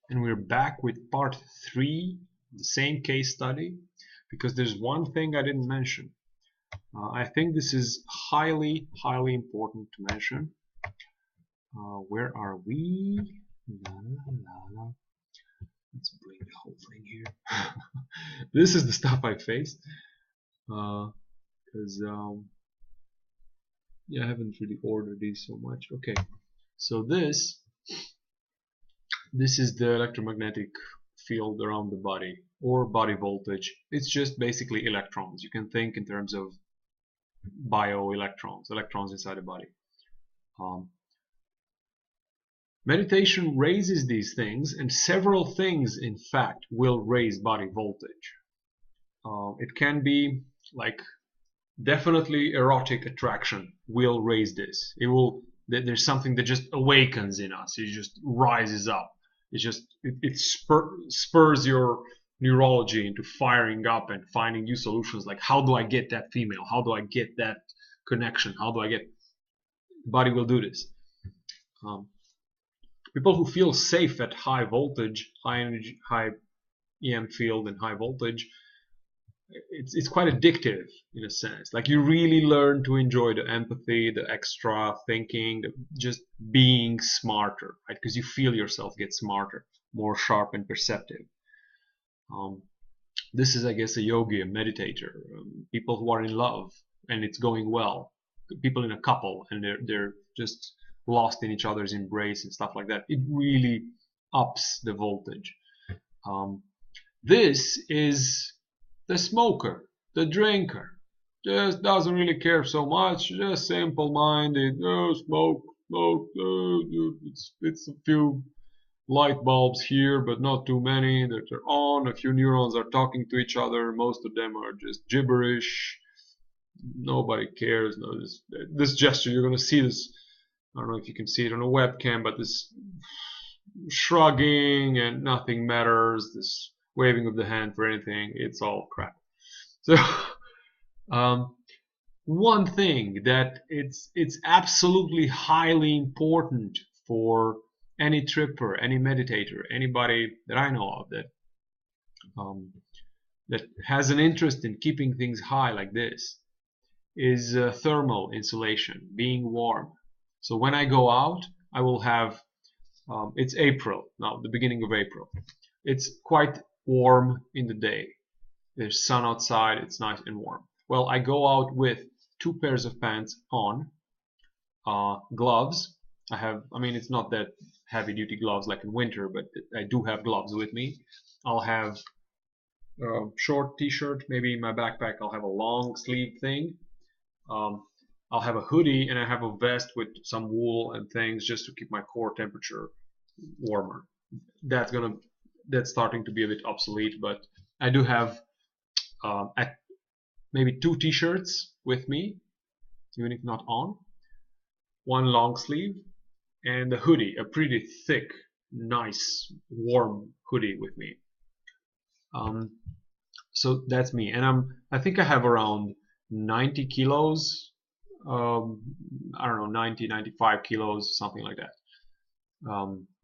And we're back with part 3, the same case study, because there's one thing I didn't mention. I think this is highly important to mention. Where are we? La, la, la. Let's bring the whole thing here. This is the stuff I faced. Because yeah, I haven't really ordered these so much. Okay, so this is the electromagnetic field around the body, or body voltage. It's just basically electrons. You can think in terms of bioelectrons, electrons inside the body. Meditation raises these things, and several things in fact will raise body voltage. It can be like, definitely erotic attraction will raise this. It will, there's something that just awakens in us. It just rises up. It spurs your neurology into firing up and finding new solutions, like how do I get that female, how do I get that connection, how do I get, body will do this. People who feel safe at high voltage, high energy, high EM field and high voltage, it's quite addictive in a sense. Like, you really learn to enjoy the empathy, the extra thinking, just being smarter, right? Because you feel yourself get smarter, more sharp and perceptive. This is, I guess, a yogi, a meditator, people who are in love and it's going well, people in a couple and they're just lost in each other's embrace and stuff like that. It really ups the voltage. This is the smoker, the drinker, just doesn't really care so much, just simple-minded. Oh, smoke, it's a few light bulbs here, but not too many that are on. A few neurons are talking to each other. Most of them are just gibberish. Nobody cares. No, this gesture, you're gonna see this. I don't know if you can see it on a webcam, but this shrugging and nothing matters. This waving of the hand for anything, it's all crap. So one thing that it's absolutely highly important for any tripper, any meditator, anybody that I know of that has an interest in keeping things high like this, is thermal insulation, being warm. So when I go out, I will have, it's April now, the beginning of April. It's quite warm in the day. There's sun outside, it's nice and warm. Well, I go out with 2 pairs of pants on, gloves. I mean, it's not that heavy duty gloves like in winter, but I do have gloves with me. I'll have a short t-shirt, maybe in my backpack I'll have a long sleeve thing. I'll have a hoodie, and I have a vest with some wool and things just to keep my core temperature warmer. That's starting to be a bit obsolete, but I do have maybe 2 t-shirts with me, even if not on, 1 long sleeve, and a hoodie, a pretty thick, nice, warm hoodie with me. So that's me, and I think I have around 90 kilos. I don't know, 90, 95 kilos, something like that.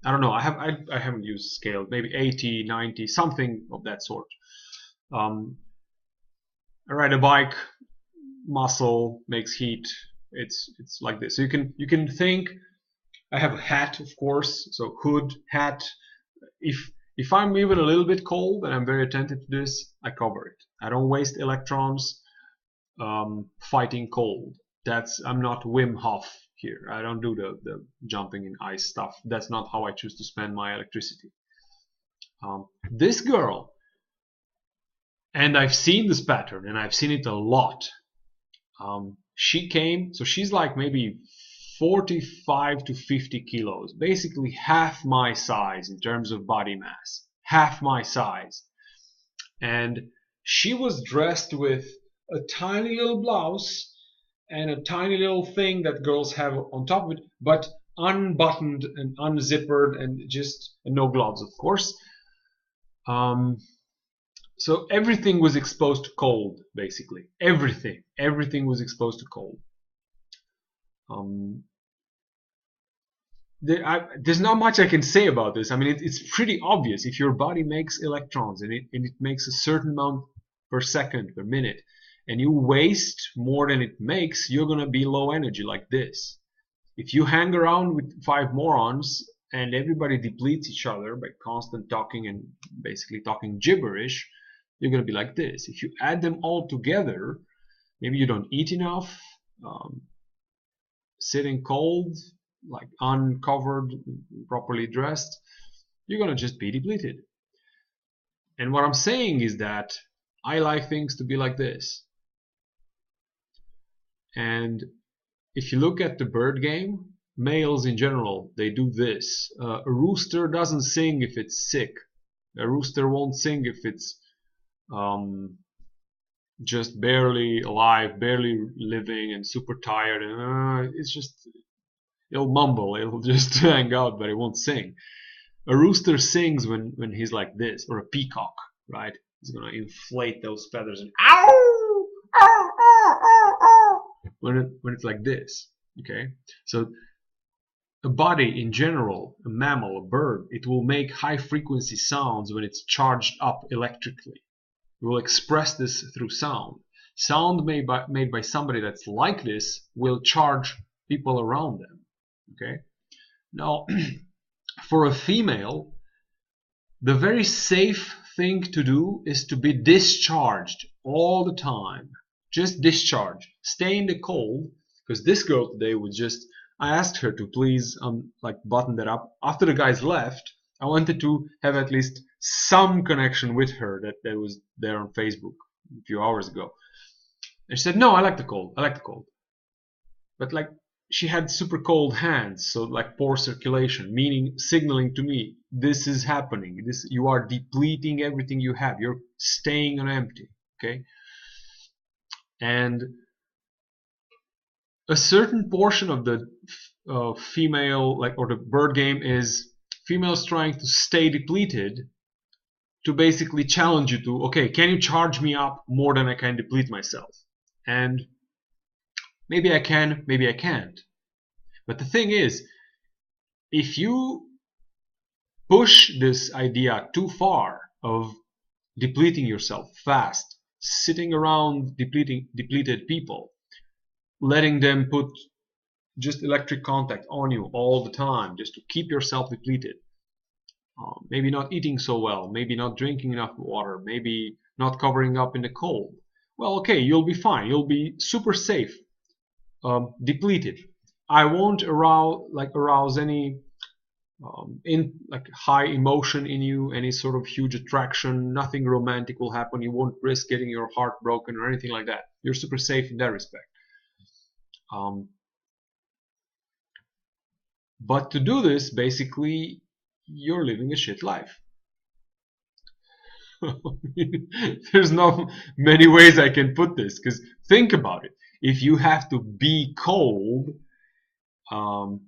I don't know. I haven't used scale. Maybe 80, 90, something of that sort. I ride a bike. Muscle makes heat. It's like this. So you can think. I have a hat, of course. So hood, hat. If I'm even a little bit cold, and I'm very attentive to this, I cover it. I don't waste electrons fighting cold. I'm not Wim Hof here. I don't do the jumping in ice stuff. That's not how I choose to spend my electricity. This girl, and I've seen this pattern, and I've seen it a lot. She came, so she's like maybe 45 to 50 kilos, basically half my size in terms of body mass, half my size. And she was dressed with a tiny little blouse and a tiny little thing that girls have on top of it, but unbuttoned and unzippered, and no gloves, of course. So everything was exposed to cold, basically. Everything was exposed to cold. there's not much I can say about this. I mean, it's pretty obvious. If your body makes electrons and it makes a certain amount per second, per minute, and you waste more than it makes, you're going to be low energy like this. If you hang around with five morons and everybody depletes each other by constant talking and basically talking gibberish, you're going to be like this. If you add them all together, maybe you don't eat enough, sitting cold, like uncovered, properly dressed, you're going to just be depleted. And what I'm saying is that I like things to be like this. And if you look at the bird game, males in general, they do this. A rooster doesn't sing if it's sick. A rooster won't sing if it's just barely alive, barely living, and super tired. And it's just, it'll mumble, it'll just hang out, but it won't sing. A rooster sings when he's like this, or a peacock, right? He's gonna inflate those feathers and ow, ow, ow, ow, ow, when it's like this. Okay, so a body in general, a mammal, a bird, it will make high frequency sounds when it's charged up electrically. It will express this through sound. Sound made by somebody that's like this will charge people around them. Okay, now for a female, the very safe thing to do is to be discharged all the time. Just discharge. Stay in the cold, because this girl today was just, I asked her to please like button that up. After the guys left, I wanted to have at least some connection with her that was there on Facebook a few hours ago. And she said, no, I like the cold. I like the cold. But like, she had super cold hands, so like poor circulation, meaning signaling to me, this is happening. This, you are depleting everything you have. You're staying on empty. Okay. And a certain portion of the female, like, or the bird game is females trying to stay depleted to basically challenge you to, okay, can you charge me up more than I can deplete myself? And maybe I can, maybe I can't. But the thing is, if you push this idea too far of depleting yourself fast, sitting around depleted people, letting them put just electric contact on you all the time just to keep yourself depleted, maybe not eating so well, maybe not drinking enough water, maybe not covering up in the cold, well, okay, you'll be fine. You'll be super safe, depleted. I won't arouse any in like high emotion in you, any sort of huge attraction. Nothing romantic will happen. You won't risk getting your heart broken or anything like that. You're super safe in that respect. But to do this, basically, you're living a shit life. There's not many ways I can put this, because think about it. If you have to be cold, and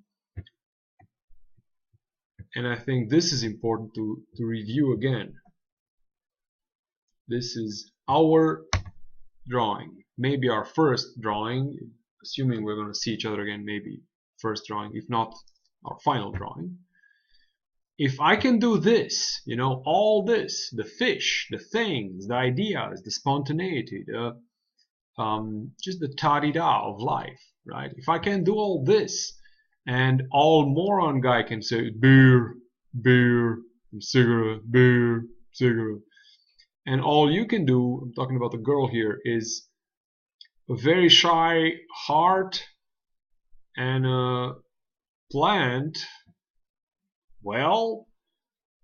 I think this is important to review again. This is our drawing, maybe our first drawing, assuming we're going to see each other again, maybe first drawing, if not our final drawing. If I can do this, you know, all this, the fish, the things, the ideas, the spontaneity, just the ta-di-da of life, right? If I can do all this, and all moron guy can say beer, beer, cigarette, beer, cigarette, and all you can do, I'm talking about the girl here, is a very shy heart and a plant. Well,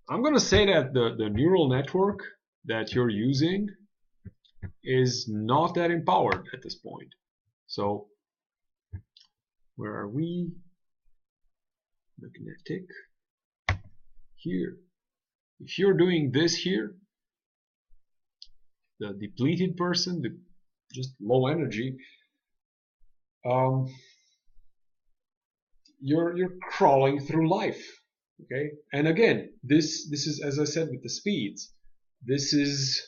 I'm gonna say that the neural network that you're using is not that empowered at this point. So where are we? Magnetic. Here. If you're doing this here, the depleted person, the just low energy, you're crawling through life. Okay, and again, this is, as I said, with the speeds, this is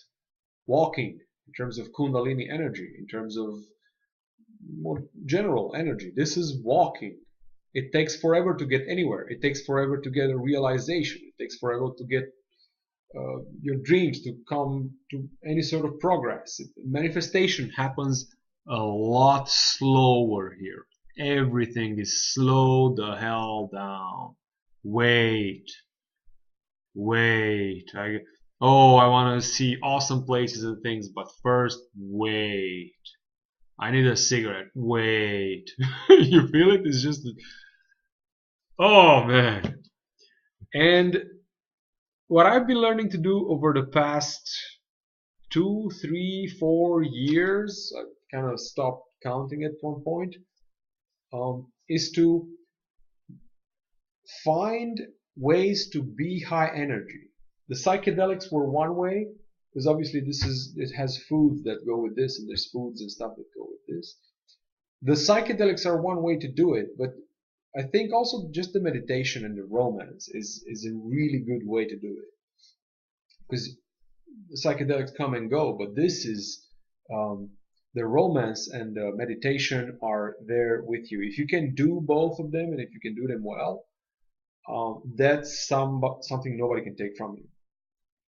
walking in terms of Kundalini energy, in terms of more general energy. This is walking. It takes forever to get anywhere. It takes forever to get a realization. It takes forever to get your dreams to come to any sort of progress. Manifestation happens a lot slower here. Everything is slow the hell down. Wait, wait. I want to see awesome places and things, but first, wait. I need a cigarette. Wait. You feel it? It's just, oh man. And what I've been learning to do over the past 2, 3, 4 years, I kind of stopped counting at one point, is to find ways to be high energy. The psychedelics were one way, because obviously it has foods that go with this, and there's foods and stuff that go with this. The psychedelics are one way to do it, but I think also just the meditation and the romance is a really good way to do it, because the psychedelics come and go, but this is the romance and the meditation are there with you. If you can do both of them, and if you can do them well, that's something nobody can take from you.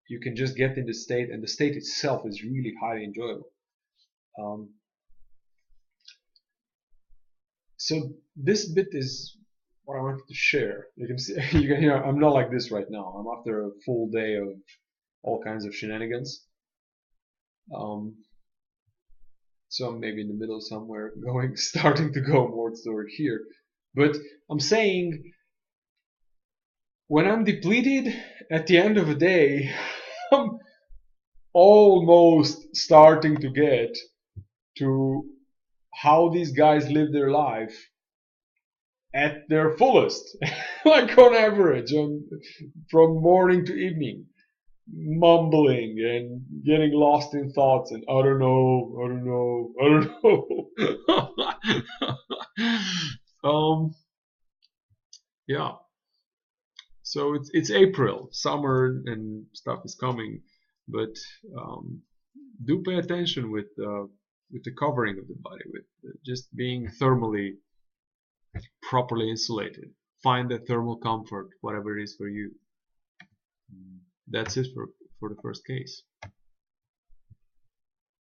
You can just get in the state, and the state itself is really highly enjoyable. So this bit is what I wanted to share. You can see, you can hear, I'm not like this right now. I'm after a full day of all kinds of shenanigans. So I'm maybe in the middle somewhere, starting to go more toward here. But I'm saying, when I'm depleted at the end of the day, I'm almost starting to get to how these guys live their life at their fullest, like on average, from morning to evening, mumbling and getting lost in thoughts and I don't know, I don't know, I don't know. Yeah. So it's April, summer and stuff is coming, but do pay attention with the covering of the body, with just being thermally properly insulated. Find the thermal comfort, whatever it is for you. That's it for the first case.